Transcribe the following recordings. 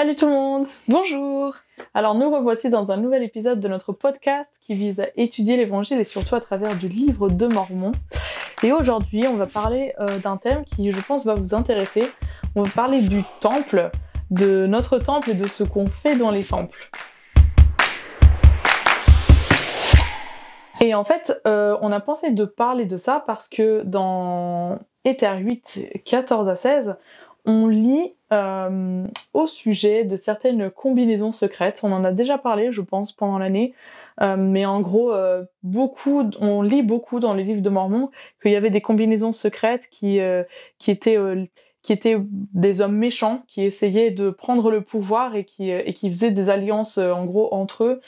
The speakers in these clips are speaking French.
Salut tout le monde! Bonjour! Alors nous revoici dans un nouvel épisode de notre podcast qui vise à étudier l'évangile et surtout à travers du livre de Mormon. Et aujourd'hui on va parler d'un thème qui je pense va vous intéresser. On va parler du temple, de notre temple et de ce qu'on fait dans les temples. Et en fait on a pensé de parler de ça parce que dans Éther 8, 14 à 16, on lit au sujet de certaines combinaisons secrètes. On en a déjà parlé, je pense, pendant l'année. Mais en gros, on lit beaucoup dans les livres de Mormon qu'il y avait des combinaisons secrètes qui étaient des hommes méchants qui essayaient de prendre le pouvoir et qui faisaient des alliances en gros entre eux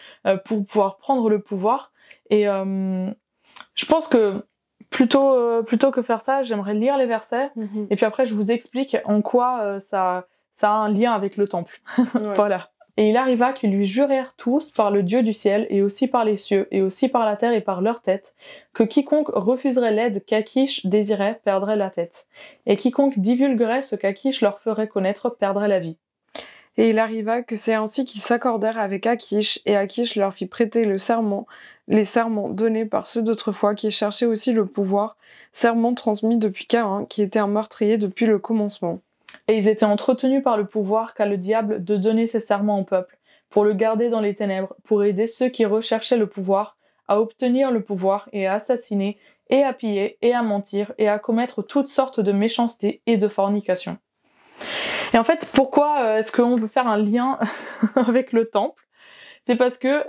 pour pouvoir prendre le pouvoir. Et je pense que plutôt que faire ça, j'aimerais lire les versets et puis après je vous explique en quoi ça a un lien avec le temple. Ouais. Voilà. Et il arriva qu'ils lui jurèrent tous par le Dieu du ciel et aussi par les cieux et aussi par la terre et par leur tête que quiconque refuserait l'aide qu'Achish désirait perdrait la tête et quiconque divulguerait ce qu'Achish leur ferait connaître perdrait la vie. Et il arriva que c'est ainsi qu'ils s'accordèrent avec Achish, et Achish leur fit prêter les serments donnés par ceux d'autrefois qui cherchaient aussi le pouvoir, serments transmis depuis Caïn, qui était un meurtrier depuis le commencement. Et ils étaient entretenus par le pouvoir qu'a le diable de donner ses serments au peuple, pour le garder dans les ténèbres, pour aider ceux qui recherchaient le pouvoir, à obtenir le pouvoir et à assassiner, et à piller, et à mentir, et à commettre toutes sortes de méchanceté et de fornication. Et en fait, pourquoi est-ce qu'on veut faire un lien avec le temple ? C'est parce que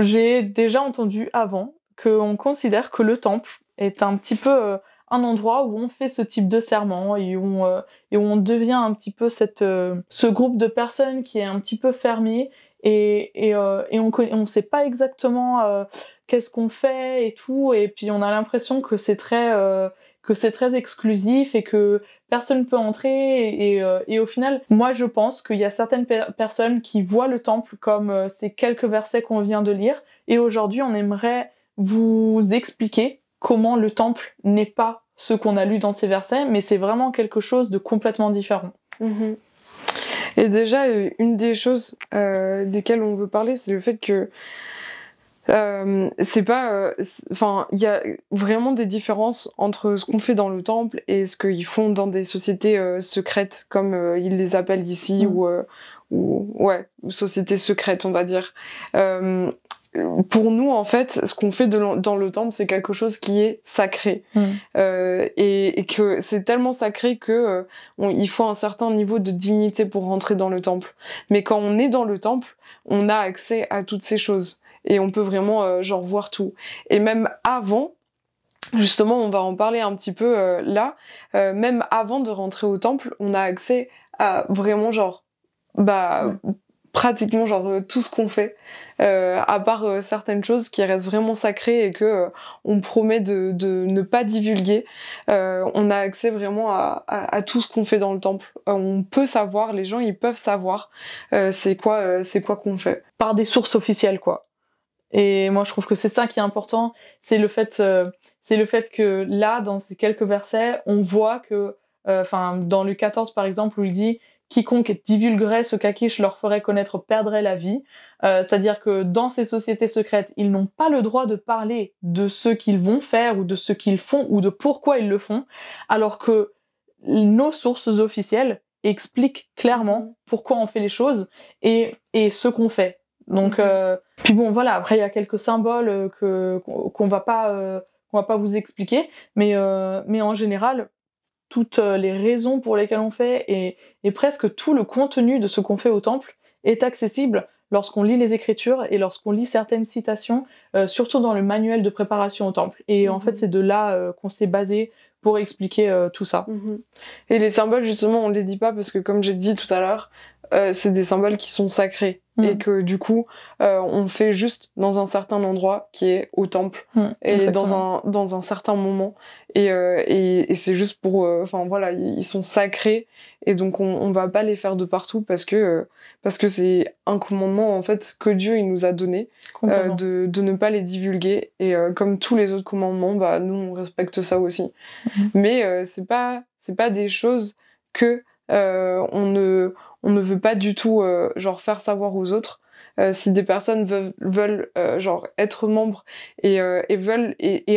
j'ai déjà entendu avant qu'on considère que le temple est un petit peu un endroit où on fait ce type de serment et où on devient un petit peu ce groupe de personnes qui est un petit peu fermé et on sait pas exactement qu'est-ce qu'on fait et tout, et puis on a l'impression que c'est très exclusif et que personne peut entrer et au final, moi je pense qu'il y a certaines personnes qui voient le temple comme ces quelques versets qu'on vient de lire, et aujourd'hui on aimerait vous expliquer comment le temple n'est pas ce qu'on a lu dans ces versets, mais c'est vraiment quelque chose de complètement différent. Et déjà, une des choses desquelles on veut parler, c'est le fait que c'est pas, il y a vraiment des différences entre ce qu'on fait dans le temple et ce qu'ils font dans des sociétés secrètes, comme ils les appellent ici, ou sociétés secrètes, on va dire. Pour nous, en fait, ce qu'on fait dans le temple, c'est quelque chose qui est sacré. Et que c'est tellement sacré que il faut un certain niveau de dignité pour rentrer dans le temple. Mais quand on est dans le temple, on a accès à toutes ces choses. Et on peut vraiment, voir tout. Et même avant, justement, on va en parler un petit peu là, même avant de rentrer au temple, on a accès à vraiment, pratiquement tout ce qu'on fait, à part certaines choses qui restent vraiment sacrées et que on promet de ne pas divulguer. On a accès vraiment à tout ce qu'on fait dans le temple. On peut savoir, les gens ils peuvent savoir c'est quoi qu'on fait. Par des sources officielles, quoi. Et moi je trouve que c'est ça qui est important, c'est le fait que là, dans ces quelques versets, on voit que, dans Luc 14 par exemple, où il dit « Quiconque divulguerait ce qu'Achish leur ferait connaître perdrait la vie », c'est-à-dire que dans ces sociétés secrètes, ils n'ont pas le droit de parler de ce qu'ils vont faire ou de ce qu'ils font ou de pourquoi ils le font, alors que nos sources officielles expliquent clairement pourquoi on fait les choses et ce qu'on fait. Donc, puis bon, voilà. Après, il y a quelques symboles qu'on va pas vous expliquer, mais en général, toutes les raisons pour lesquelles on fait et presque tout le contenu de ce qu'on fait au temple est accessible lorsqu'on lit les Écritures et lorsqu'on lit certaines citations, surtout dans le manuel de préparation au temple. Et en fait, c'est de là qu'on s'est basé pour expliquer tout ça. Et les symboles, justement, on les dit pas parce que, comme j'ai dit tout à l'heure, c'est des symboles qui sont sacrés. Et que du coup, on fait juste dans un certain endroit qui est au temple et dans un certain moment. Et c'est juste pour, ils sont sacrés et donc on va pas les faire de partout parce que c'est un commandement en fait que Dieu il nous a donné de ne pas les divulguer. Et comme tous les autres commandements, nous on respecte ça aussi. Mais c'est pas des choses que on on ne veut pas du tout genre faire savoir aux autres. Si des personnes veulent genre être membres et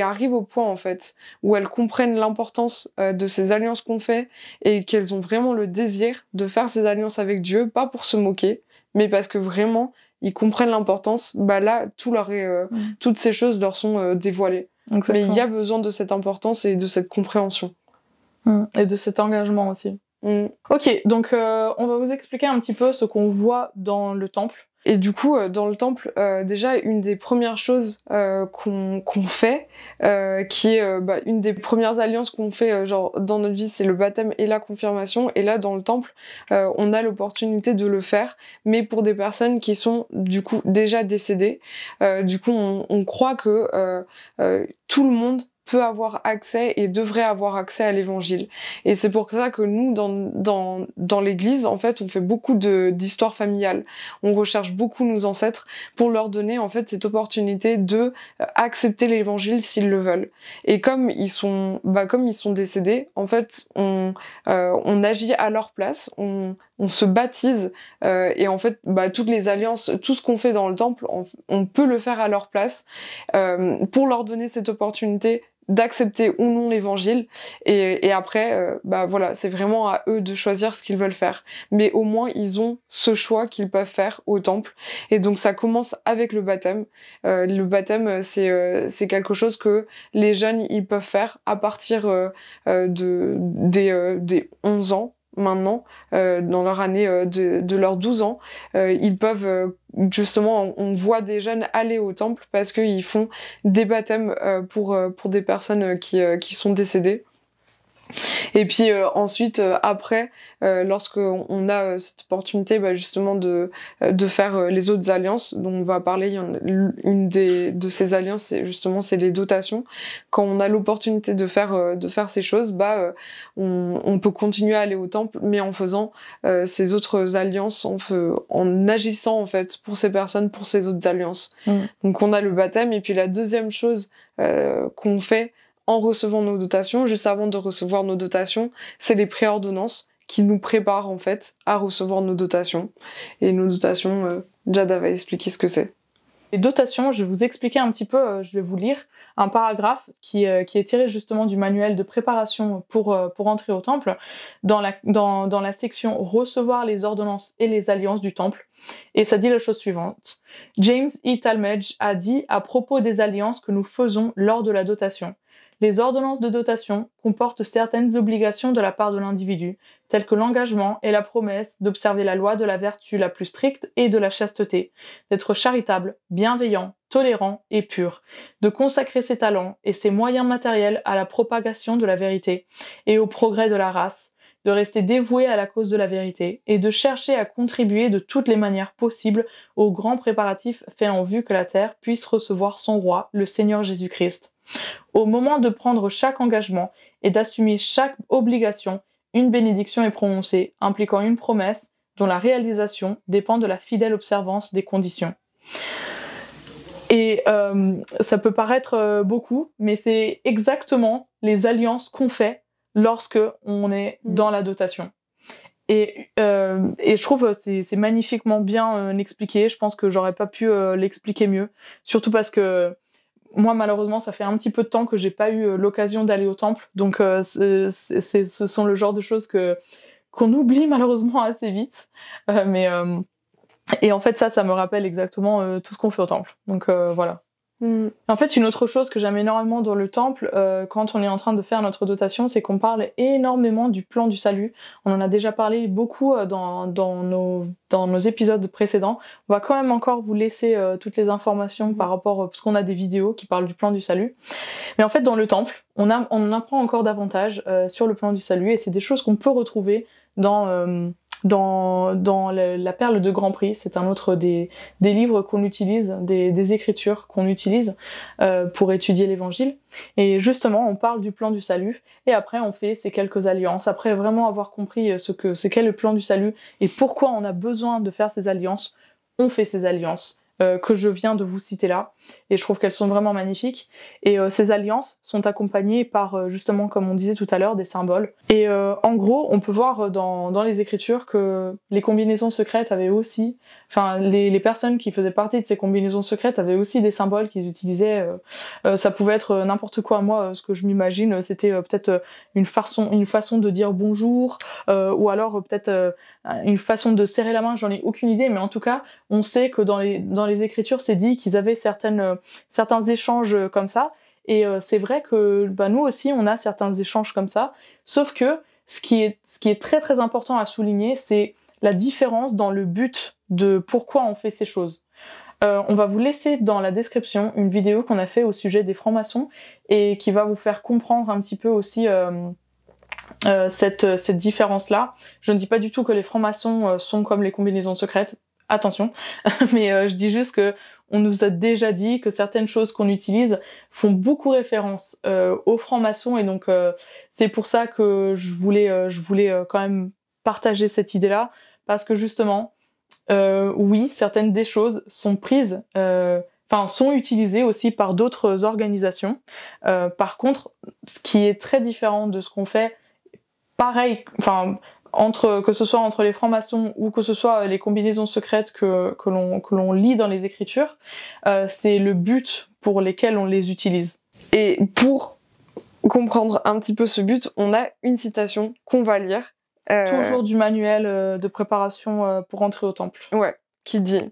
arrivent au point en fait où elles comprennent l'importance de ces alliances qu'on fait et qu'elles ont vraiment le désir de faire ces alliances avec Dieu, pas pour se moquer, mais parce que vraiment ils comprennent l'importance, bah là toutes ces choses leur sont dévoilées. Exactement. Mais il y a besoin de cette importance et de cette compréhension. Et de cet engagement aussi. Ok, donc on va vous expliquer un petit peu ce qu'on voit dans le temple. Et du coup, dans le temple, déjà, une des premières choses qu'on fait, qui est une des premières alliances qu'on fait genre dans notre vie, c'est le baptême et la confirmation. Et là, dans le temple, on a l'opportunité de le faire, mais pour des personnes qui sont du coup déjà décédées. Du coup, on croit que tout le monde peut avoir accès et devrait avoir accès à l'évangile. Et c'est pour ça que nous, dans l'église, en fait, on fait beaucoup d'histoires familiales. On recherche beaucoup nos ancêtres pour leur donner, en fait, cette opportunité de accepter l'évangile s'ils le veulent. Et comme ils sont décédés, en fait, on agit à leur place, on se baptise, et en fait, toutes les alliances, tout ce qu'on fait dans le temple, on peut le faire à leur place, pour leur donner cette opportunité d'accepter ou non l'évangile et après voilà, c'est vraiment à eux de choisir ce qu'ils veulent faire, mais au moins ils ont ce choix qu'ils peuvent faire au temple. Et donc ça commence avec le baptême. Le baptême, c'est quelque chose que les jeunes ils peuvent faire à partir des 11 ans maintenant, dans leur année de leurs 12 ans, ils peuvent justement, on voit des jeunes aller au temple parce qu'ils font des baptêmes pour des personnes qui sont décédées. Et puis ensuite, après, lorsqu'on a cette opportunité justement de faire les autres alliances dont on va parler, une de ces alliances, c'est les dotations. Quand on a l'opportunité de faire ces choses, on peut continuer à aller au temple, mais en faisant ces autres alliances, en agissant en fait pour ces personnes, pour ces autres alliances. Donc on a le baptême, et puis la deuxième chose qu'on fait en recevant nos dotations, juste avant de recevoir nos dotations, c'est les préordonnances qui nous préparent en fait à recevoir nos dotations. Et nos dotations, Jada va expliquer ce que c'est. Les dotations, je vais vous expliquer un petit peu, je vais vous lire un paragraphe qui est tiré justement du manuel de préparation pour entrer au temple, dans la section « Recevoir les ordonnances et les alliances du temple ». Et ça dit la chose suivante. James E. Talmage a dit à propos des alliances que nous faisons lors de la dotation. Les ordonnances de dotation comportent certaines obligations de la part de l'individu, telles que l'engagement et la promesse d'observer la loi de la vertu la plus stricte et de la chasteté, d'être charitable, bienveillant, tolérant et pur, de consacrer ses talents et ses moyens matériels à la propagation de la vérité et au progrès de la race, de rester dévoué à la cause de la vérité et de chercher à contribuer de toutes les manières possibles aux grands préparatifs faits en vue que la terre puisse recevoir son roi, le Seigneur Jésus-Christ. Au moment de prendre chaque engagement et d'assumer chaque obligation, une bénédiction est prononcée, impliquant une promesse dont la réalisation dépend de la fidèle observance des conditions. Et ça peut paraître beaucoup, mais c'est exactement les alliances qu'on fait lorsque on est dans la dotation. Et je trouve que c'est magnifiquement bien expliqué. Je pense que j'aurais pas pu l'expliquer mieux, surtout parce que moi, malheureusement, ça fait un petit peu de temps que j'ai pas eu l'occasion d'aller au temple, donc ce sont le genre de choses qu'on oublie malheureusement assez vite. Et en fait, ça me rappelle exactement tout ce qu'on fait au temple. Donc voilà. En fait, une autre chose que j'aime énormément dans le temple, quand on est en train de faire notre dotation, c'est qu'on parle énormément du plan du salut. On en a déjà parlé beaucoup dans nos épisodes précédents. On va quand même encore vous laisser toutes les informations par rapport, parce qu'on a des vidéos qui parlent du plan du salut. Mais en fait, dans le temple, on en apprend encore davantage sur le plan du salut, et c'est des choses qu'on peut retrouver dans la perle de Grand Prix. C'est un autre des livres qu'on utilise, des écritures qu'on utilise pour étudier l'évangile. Et justement, on parle du plan du salut, et après on fait ces quelques alliances. Après vraiment avoir compris ce qu'est le plan du salut et pourquoi on a besoin de faire ces alliances, on fait ces alliances que je viens de vous citer là. Et je trouve qu'elles sont vraiment magnifiques. Et ces alliances sont accompagnées par, justement, comme on disait tout à l'heure, des symboles. Et en gros, on peut voir dans les Écritures que les combinaisons secrètes avaient aussi... Enfin, les personnes qui faisaient partie de ces combinaisons secrètes avaient aussi des symboles qu'ils utilisaient. Ça pouvait être n'importe quoi. Moi, ce que je m'imagine, c'était peut-être une façon de dire bonjour, ou alors peut-être une façon de serrer la main, j'en ai aucune idée, mais en tout cas, on sait que dans les Écritures, c'est dit qu'ils avaient certains échanges comme ça, et c'est vrai que nous aussi, on a certains échanges comme ça, sauf que ce qui est très très important à souligner, c'est la différence dans le but de pourquoi on fait ces choses. On va vous laisser dans la description une vidéo qu'on a fait au sujet des francs-maçons et qui va vous faire comprendre un petit peu aussi cette différence-là. Je ne dis pas du tout que les francs-maçons sont comme les combinaisons secrètes, attention, mais je dis juste que on nous a déjà dit que certaines choses qu'on utilise font beaucoup référence aux francs-maçons, et donc c'est pour ça que je voulais quand même partager cette idée-là, parce que justement, oui, certaines des choses sont prises, sont utilisées aussi par d'autres organisations. Par contre, ce qui est très différent de ce qu'on fait, pareil, que ce soit entre les francs-maçons ou que ce soit les combinaisons secrètes que l'on lit dans les Écritures, c'est le but pour lesquels on les utilise. Et pour comprendre un petit peu ce but, on a une citation qu'on va lire. Toujours du manuel de préparation pour entrer au temple. Ouais, qui dit: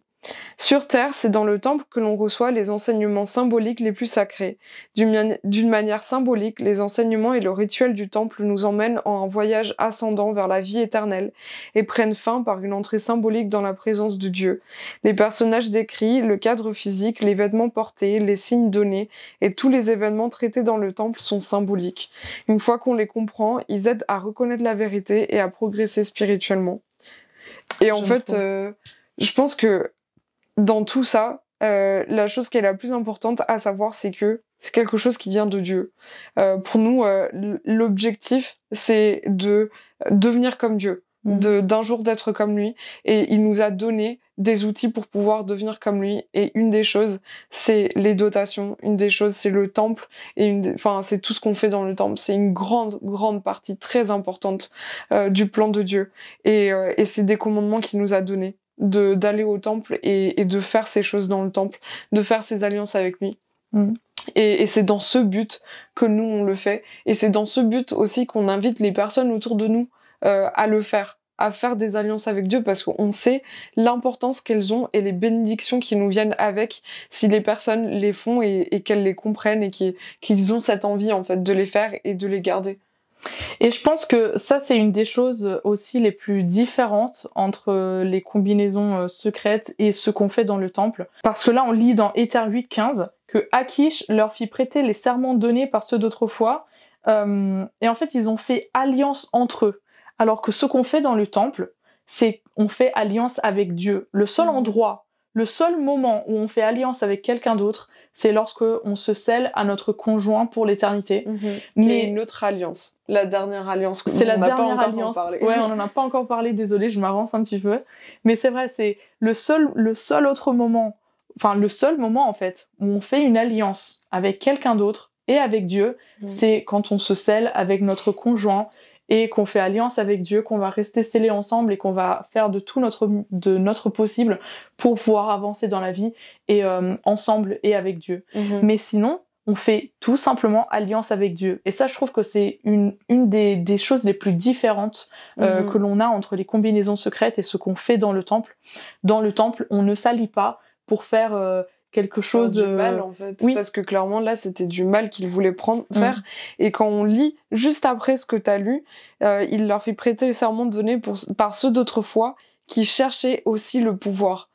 sur Terre, c'est dans le temple que l'on reçoit les enseignements symboliques les plus sacrés. D'une manière symbolique, les enseignements et le rituel du temple nous emmènent en un voyage ascendant vers la vie éternelle et prennent fin par une entrée symbolique dans la présence de Dieu. Les personnages décrits, le cadre physique, les vêtements portés, les signes donnés et tous les événements traités dans le temple sont symboliques. Une fois qu'on les comprend, ils aident à reconnaître la vérité et à progresser spirituellement. Et en fait, je pense que dans tout ça, la chose qui est la plus importante à savoir, c'est que c'est quelque chose qui vient de Dieu. Pour nous, l'objectif, c'est de devenir comme Dieu, d'un jour d'être comme lui. Et il nous a donné des outils pour pouvoir devenir comme lui. Et une des choses, c'est les dotations. Une des choses, c'est le temple. Et c'est tout ce qu'on fait dans le temple. C'est une grande partie très importante du plan de Dieu. Et c'est des commandements qu'il nous a donnés, d'aller au temple et de faire ces choses dans le temple, de faire ces alliances avec lui. Et c'est dans ce but que nous, on le fait. Et c'est dans ce but aussi qu'on invite les personnes autour de nous à le faire, à faire des alliances avec Dieu, parce qu'on sait l'importance qu'elles ont et les bénédictions qui nous viennent avec si les personnes les font et qu'elles les comprennent et qu'ils ont cette envie en fait de les faire et de les garder. Et je pense que ça, c'est une des choses aussi les plus différentes entre les combinaisons secrètes et ce qu'on fait dans le temple. Parce que là, on lit dans Éther 8:15 que Akish leur fit prêter les serments donnés par ceux d'autrefois. Et en fait, ils ont fait alliance entre eux. Alors que ce qu'on fait dans le temple, c'est qu'on fait alliance avec Dieu. Le seul endroit, le seul moment où on fait alliance avec quelqu'un d'autre, c'est lorsque on se scelle à notre conjoint pour l'éternité. Mais une autre alliance, la dernière alliance. C'est la dernière alliance. Ouais, on n'en a pas encore parlé. Désolée, je m'avance un petit peu. Mais c'est vrai, c'est le seul autre moment, le seul moment en fait où on fait une alliance avec quelqu'un d'autre et avec Dieu, c'est quand on se scelle avec notre conjoint et qu'on fait alliance avec Dieu, qu'on va rester scellés ensemble et qu'on va faire de tout notre possible pour pouvoir avancer dans la vie et ensemble et avec Dieu. Mais sinon, on fait tout simplement alliance avec Dieu. Et ça, je trouve que c'est une des choses les plus différentes que l'on a entre les combinaisons secrètes et ce qu'on fait dans le temple. Dans le temple, on ne s'allie pas pour faire quelque chose du mal en fait, parce que clairement là c'était du mal qu'il voulait faire. Et quand on lit juste après ce que t'as lu, il leur fait prêter le serment donné par ceux d'autrefois qui cherchaient aussi le pouvoir.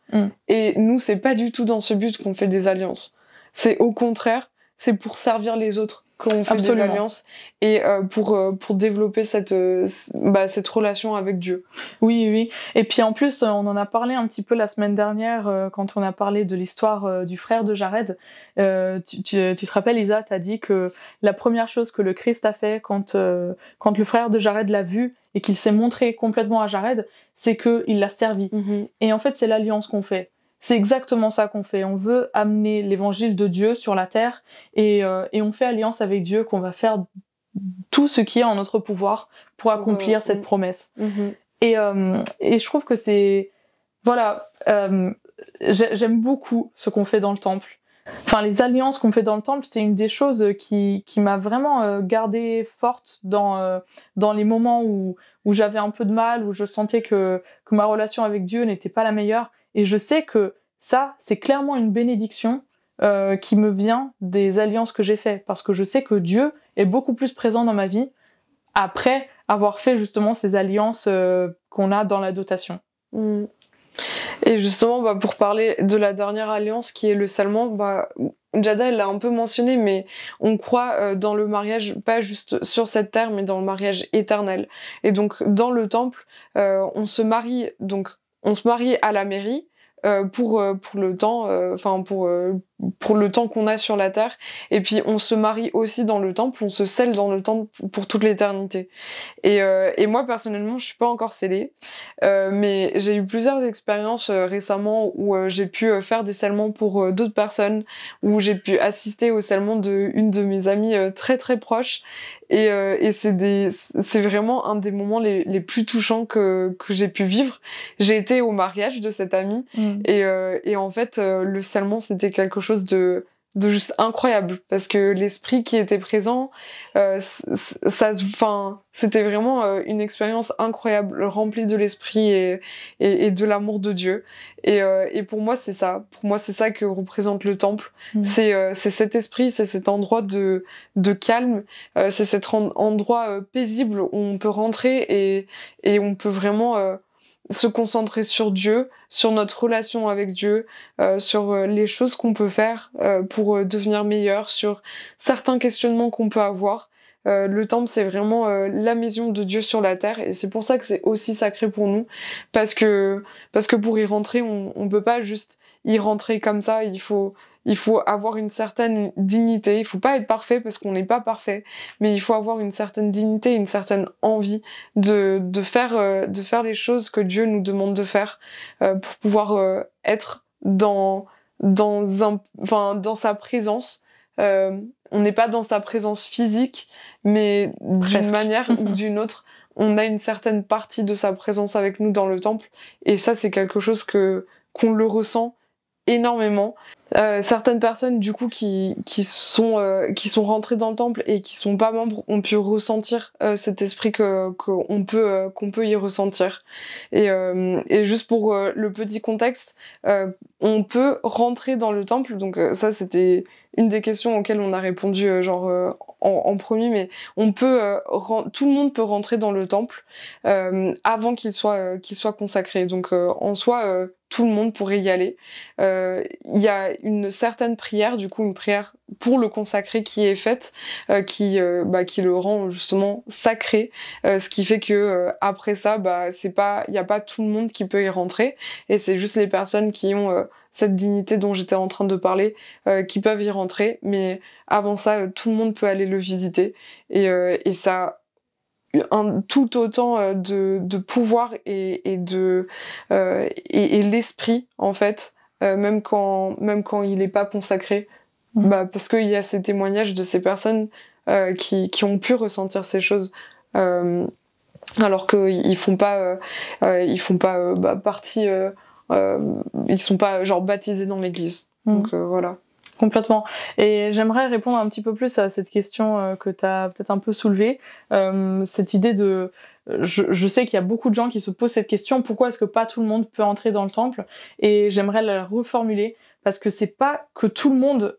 Et nous, c'est pas du tout dans ce but qu'on fait des alliances, c'est au contraire, c'est pour servir les autres qu'on fait des alliances et pour développer cette relation avec Dieu. Oui. Et puis en plus, on en a parlé un petit peu la semaine dernière quand on a parlé de l'histoire du frère de Jared. Tu te rappelles, Isa, t'as dit que la première chose que le Christ a fait quand le frère de Jared l'a vu et qu'il s'est montré complètement à Jared, c'est qu'il l'a servi. Et en fait, c'est l'alliance qu'on fait. c'est exactement ça qu'on fait. On veut amener l'évangile de Dieu sur la terre et on fait alliance avec Dieu qu'on va faire tout ce qui est en notre pouvoir pour accomplir cette promesse. Et je trouve que c'est... Voilà, j'aime beaucoup ce qu'on fait dans le temple. Enfin, les alliances qu'on fait dans le temple, c'est une des choses qui m'a vraiment gardée forte dans les moments où j'avais un peu de mal, où je sentais que ma relation avec Dieu n'était pas la meilleure. Et je sais que ça, c'est clairement une bénédiction qui me vient des alliances que j'ai faites. Parce que je sais que Dieu est beaucoup plus présent dans ma vie après avoir fait justement ces alliances qu'on a dans la dotation. Et justement, pour parler de la dernière alliance qui est le salement, Jada, elle l'a un peu mentionné, mais on croit dans le mariage, pas juste sur cette terre, mais dans le mariage éternel. Et donc, dans le temple, on se marie à la mairie, pour le temps, pour le temps qu'on a sur la terre, et puis on se marie aussi dans le temple, on se scelle dans le temple pour toute l'éternité. Et moi personnellement, je suis pas encore scellée, mais j'ai eu plusieurs expériences récemment où j'ai pu faire des scellements pour d'autres personnes, où j'ai pu assister au scellement d'une de mes amies très très proches. Et c'est vraiment un des moments les plus touchants que j'ai pu vivre. J'ai été au mariage de cette amie et en fait le scellement c'était quelque chose de juste incroyable parce que l'esprit qui était présent, c'était vraiment une expérience incroyable, remplie de l'esprit et de l'amour de Dieu. Et pour moi c'est ça. Pour moi c'est ça que représente le temple. C'est cet esprit, c'est cet endroit de calme, c'est cet endroit paisible où on peut rentrer et on peut vraiment se concentrer sur Dieu, sur notre relation avec Dieu, sur les choses qu'on peut faire pour devenir meilleur, sur certains questionnements qu'on peut avoir. Le temple, c'est vraiment la maison de Dieu sur la terre, et c'est pour ça que c'est aussi sacré pour nous, parce que pour y rentrer, on peut pas juste y rentrer comme ça. Il faut avoir une certaine dignité. Il faut pas être parfait parce qu'on n'est pas parfait, mais il faut avoir une certaine dignité, une certaine envie de faire les choses que Dieu nous demande de faire pour pouvoir être dans sa présence. On n'est pas dans sa présence physique, mais d'une manière ou d'une autre, on a une certaine partie de sa présence avec nous dans le temple. Et ça, c'est quelque chose qu'on le ressent énormément. Certaines personnes du coup qui sont rentrées dans le temple et qui sont pas membres ont pu ressentir cet esprit qu'on peut y ressentir. Et juste pour le petit contexte, on peut rentrer dans le temple, donc ça c'était une des questions auxquelles on a répondu en premier, mais tout le monde peut rentrer dans le temple avant qu'il soit consacré. Donc en soi tout le monde pourrait y aller. Il y a une certaine prière, du coup une prière pour le consacré qui est faite, qui le rend justement sacré, ce qui fait que après ça, il y a pas tout le monde qui peut y rentrer, et c'est juste les personnes qui ont cette dignité dont j'étais en train de parler qui peuvent y rentrer, mais avant ça, tout le monde peut aller le visiter, et ça tout autant de pouvoir et l'esprit en fait, même quand il est pas consacré, parce qu'il y a ces témoignages de ces personnes qui ont pu ressentir ces choses alors qu'ils font pas partie, ils sont pas genre baptisés dans l'église. Donc voilà. Complètement. Et j'aimerais répondre un petit peu plus à cette question que tu as peut-être un peu soulevée. Cette idée de... Je sais qu'il y a beaucoup de gens qui se posent cette question, pourquoi est-ce que pas tout le monde peut entrer dans le temple? Et j'aimerais la reformuler, parce que c'est pas que tout le monde...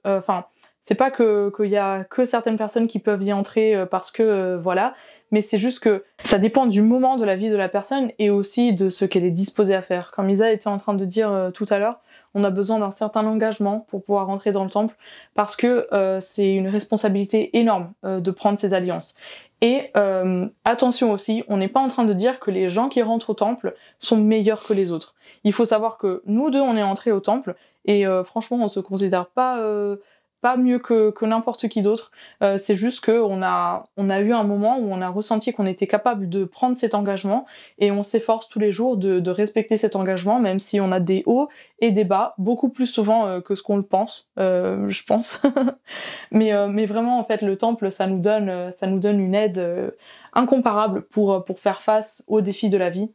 c'est pas qu'il y a que certaines personnes qui peuvent y entrer parce que voilà, mais c'est juste que ça dépend du moment de la vie de la personne et aussi de ce qu'elle est disposée à faire. Comme Isa était en train de dire tout à l'heure, on a besoin d'un certain engagement pour pouvoir rentrer dans le temple, parce que c'est une responsabilité énorme de prendre ces alliances. Et attention aussi, on n'est pas en train de dire que les gens qui rentrent au temple sont meilleurs que les autres. Il faut savoir que nous deux, on est entrés au temple, et franchement, on se considère pas pas mieux que n'importe qui d'autre. C'est juste que on a eu un moment où on a ressenti qu'on était capable de prendre cet engagement et on s'efforce tous les jours de respecter cet engagement, même si on a des hauts et des bas, beaucoup plus souvent que ce qu'on le pense, je pense. Mais vraiment, en fait, le temple, ça nous donne une aide incomparable pour faire face aux défis de la vie.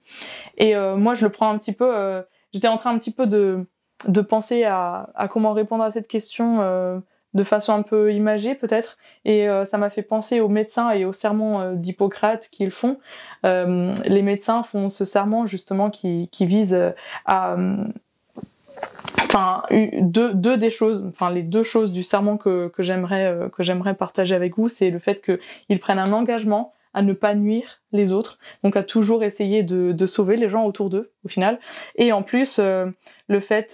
Et moi, je le prends un petit peu... j'étais en train un petit peu de penser à comment répondre à cette question de façon un peu imagée peut-être, et ça m'a fait penser aux médecins et au serment d'Hippocrate qu'ils font. Les médecins font ce serment justement qui vise à... Enfin, les deux choses du serment que j'aimerais partager avec vous, c'est le fait qu'ils prennent un engagement à ne pas nuire les autres, donc à toujours essayer de sauver les gens autour d'eux au final, et en plus le fait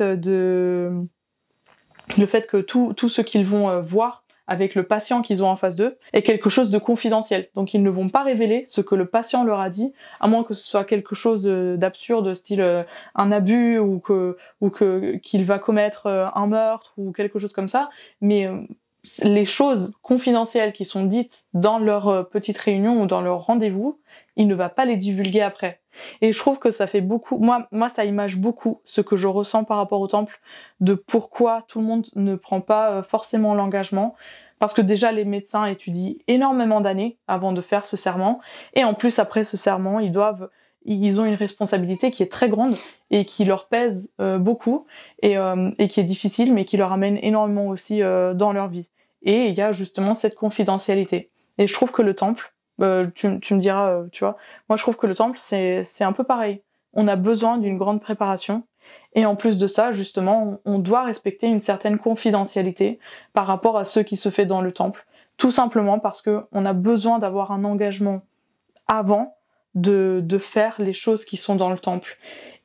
que tout ce qu'ils vont voir avec le patient qu'ils ont en face d'eux est quelque chose de confidentiel. Donc ils ne vont pas révéler ce que le patient leur a dit, à moins que ce soit quelque chose d'absurde, style un abus ou qu'il va commettre un meurtre ou quelque chose comme ça. Mais les choses confidentielles qui sont dites dans leur petite réunion ou dans leur rendez-vous, il ne va pas les divulguer après. Et je trouve que ça fait beaucoup, moi ça image beaucoup ce que je ressens par rapport au temple, de pourquoi tout le monde ne prend pas forcément l'engagement, parce que déjà les médecins étudient énormément d'années avant de faire ce serment, et en plus après ce serment, ils ont une responsabilité qui est très grande et qui leur pèse beaucoup et qui est difficile, mais qui leur amène énormément aussi dans leur vie. Et il y a justement cette confidentialité. Et je trouve que le temple, tu me diras, tu vois, moi je trouve que le temple c'est un peu pareil. On a besoin d'une grande préparation, et en plus de ça, justement, on doit respecter une certaine confidentialité par rapport à ce qui se fait dans le temple, tout simplement parce que on a besoin d'avoir un engagement avant de faire les choses qui sont dans le temple.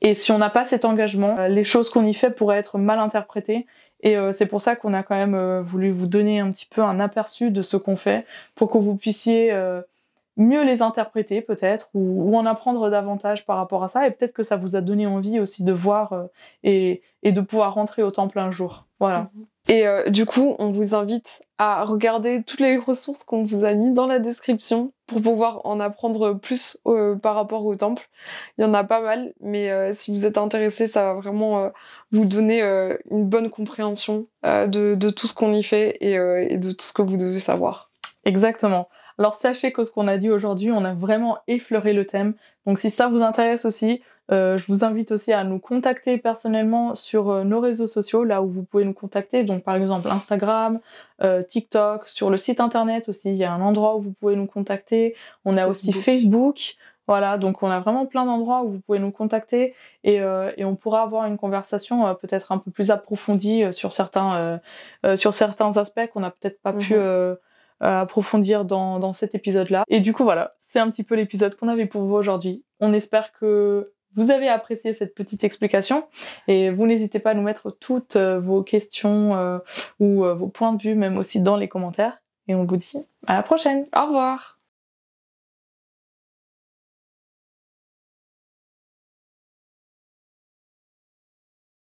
Et si on n'a pas cet engagement, les choses qu'on y fait pourraient être mal interprétées. Et c'est pour ça qu'on a quand même voulu vous donner un petit peu un aperçu de ce qu'on fait, pour que vous puissiez mieux les interpréter peut-être, ou en apprendre davantage par rapport à ça, et peut-être que ça vous a donné envie aussi de voir et de pouvoir rentrer au temple un jour. Voilà. Et du coup, on vous invite à regarder toutes les ressources qu'on vous a mis dans la description pour pouvoir en apprendre plus par rapport au temple. Il y en a pas mal, mais si vous êtes intéressé, ça va vraiment vous donner une bonne compréhension de tout ce qu'on y fait et de tout ce que vous devez savoir. Exactement. Alors sachez que ce qu'on a dit aujourd'hui, on a vraiment effleuré le thème. Donc si ça vous intéresse aussi, je vous invite aussi à nous contacter personnellement sur nos réseaux sociaux, là où vous pouvez nous contacter. Donc par exemple Instagram, TikTok, sur le site internet aussi, il y a un endroit où vous pouvez nous contacter. On a aussi Facebook. Voilà, donc on a vraiment plein d'endroits où vous pouvez nous contacter et on pourra avoir une conversation peut-être un peu plus approfondie sur certains aspects qu'on n'a peut-être pas pu approfondir dans cet épisode-là. Et du coup, voilà, c'est un petit peu l'épisode qu'on avait pour vous aujourd'hui. On espère que vous avez apprécié cette petite explication, et vous n'hésitez pas à nous mettre toutes vos questions ou vos points de vue, même aussi dans les commentaires. Et on vous dit à la prochaine. Au revoir!